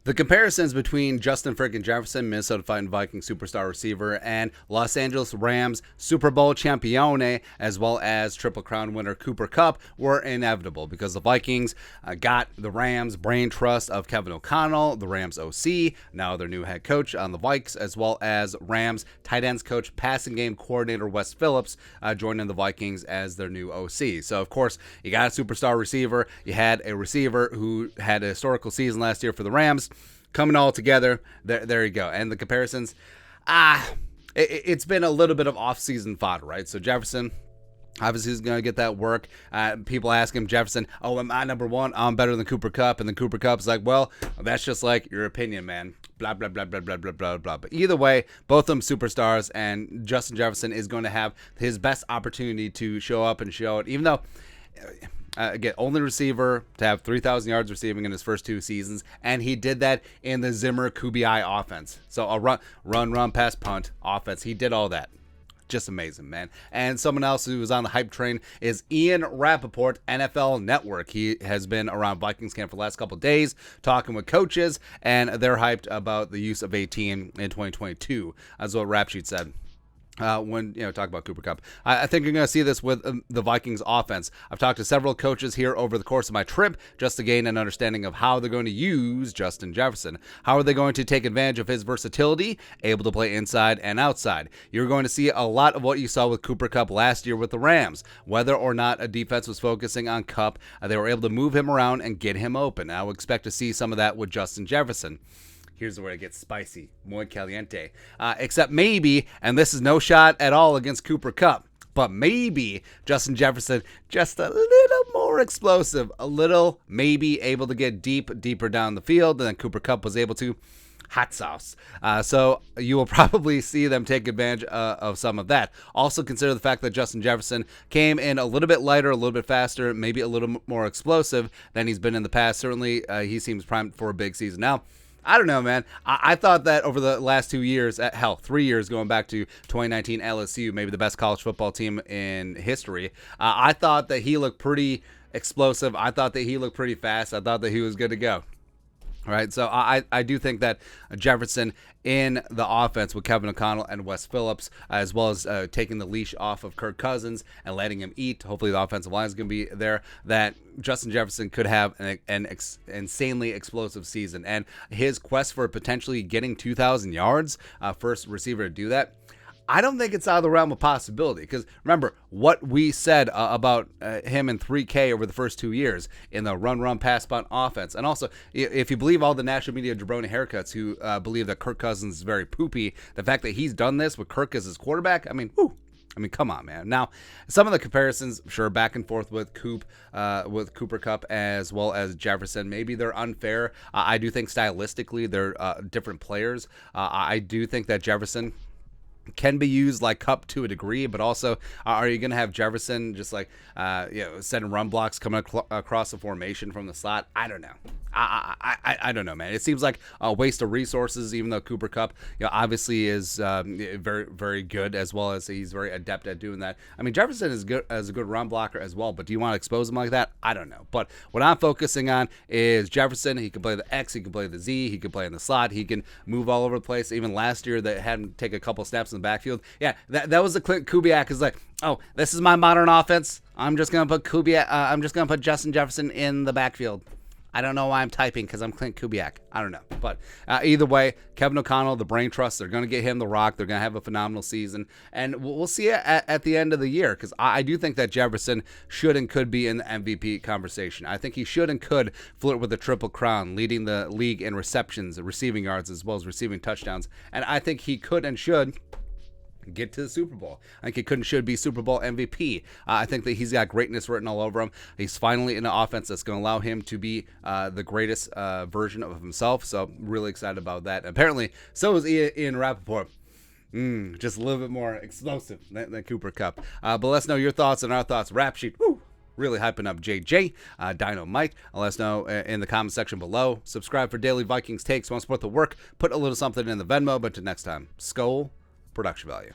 The comparisons between Justin freaking Jefferson, Minnesota Vikings superstar receiver, and Los Angeles Rams Super Bowl champione, as well as Triple Crown winner Cooper Kupp, were inevitable because the Vikings got the Rams brain trust of Kevin O'Connell, the Rams OC, now their new head coach on the Vikes, as well as Rams tight ends coach, passing game coordinator Wes Phillips joining the Vikings as their new OC. So, of course, you got a superstar receiver. You had a receiver who had a historical season last year for the Rams. Coming all together, there you go. And the comparisons, it's been a little bit of off-season fodder, right? So Jefferson, obviously, he's going to get that work. People ask him, Jefferson, am I number one? I'm better than Cooper Kupp. And then Cooper Kupp's like, well, that's just like your opinion, man. Blah, blah, blah, blah, blah, blah, blah, blah. But either way, both of them superstars, and Justin Jefferson is going to have his best opportunity to show up and show it, even though... Again, only receiver to have 3,000 yards receiving in his first two seasons, and he did that in the Zimmer Kubiak offense. So a run, pass, punt offense. He did all that. Just amazing, man. And someone else who was on the hype train is Ian Rapoport, NFL Network. He has been around Vikings camp for the last couple of days, talking with coaches, and they're hyped about the use of 18 in 2022, as what Rap Sheet said. When talk about Cooper Kupp, I think you're going to see this with the Vikings offense. I've talked to several coaches here over the course of my trip just to gain an understanding of how they're going to use Justin Jefferson. How are they going to take advantage of his versatility, able to play inside and outside? You're going to see a lot of what you saw with Cooper Kupp last year with the Rams. Whether or not a defense was focusing on Kupp, they were able to move him around and get him open. I would expect to see some of that with Justin Jefferson. Here's where it gets spicy, muy caliente. Except maybe, and this is no shot at all against Cooper Kupp, but maybe Justin Jefferson just a little more explosive, a little maybe able to get deeper down the field than Cooper Kupp was able to. Hot sauce. So you will probably see them take advantage of some of that. Also consider the fact that Justin Jefferson came in a little bit lighter, a little bit faster, maybe a little more explosive than he's been in the past. Certainly, he seems primed for a big season. Now, I don't know, man. I thought that over the last 2 years, 3 years going back to 2019 LSU, maybe the best college football team in history, I thought that he looked pretty explosive. I thought that he looked pretty fast. I thought that he was good to go. Right, so I do think that Jefferson in the offense with Kevin O'Connell and Wes Phillips, as well as taking the leash off of Kirk Cousins and letting him eat, hopefully the offensive line is going to be there, that Justin Jefferson could have an insanely explosive season. And his quest for potentially getting 2,000 yards, first receiver to do that, I don't think it's out of the realm of possibility, because remember what we said about him in 3K over the first 2 years in the run, pass, punt offense. And also, if you believe all the national media jabroni haircuts who believe that Kirk Cousins is very poopy, the fact that he's done this with Kirk as his quarterback, I mean, come on, man. Now, some of the comparisons, sure, back and forth with Cooper Kupp as well as Jefferson, maybe they're unfair. I do think stylistically they're different players. I do think that Jefferson can be used like Kupp to a degree, but also are you going to have Jefferson just like setting run blocks coming across the formation from the slot? I don't know. I don't know, man. It seems like a waste of resources, even though Cooper Kupp, obviously is very, very good, as well as he's very adept at doing that. I mean, Jefferson is good as a good run blocker as well, but do you want to expose him like that? I don't know. But what I'm focusing on is Jefferson. He can play the X, he can play the Z, he can play in the slot, he can move all over the place. Even last year, they had him take a couple steps in the backfield. Yeah, that was the Clint Kubiak is like, oh, this is my modern offense. I'm just gonna put Justin Jefferson in the backfield. I don't know why I'm typing, because I'm Clint Kubiak. I don't know. But either way, Kevin O'Connell, the brain trust, they're going to get him the rock. They're going to have a phenomenal season. And we'll see it at the end of the year, because I do think that Jefferson should and could be in the MVP conversation. I think he should and could flirt with the Triple Crown, leading the league in receptions, receiving yards, as well as receiving touchdowns. And I think he could and should get to the Super Bowl. I think he could and should be Super Bowl MVP. I think that he's got greatness written all over him. He's finally in an offense that's going to allow him to be the greatest version of himself. So really excited about that. Apparently, so is Ian Rapoport. Just a little bit more explosive than Cooper Kupp. But let us know your thoughts and our thoughts. Rap Sheet, really hyping up JJ, Dino Mike. Let us know in the comment section below. Subscribe for daily Vikings takes. Want to support the work? Put a little something in the Venmo. But until next time, Skol. Production value.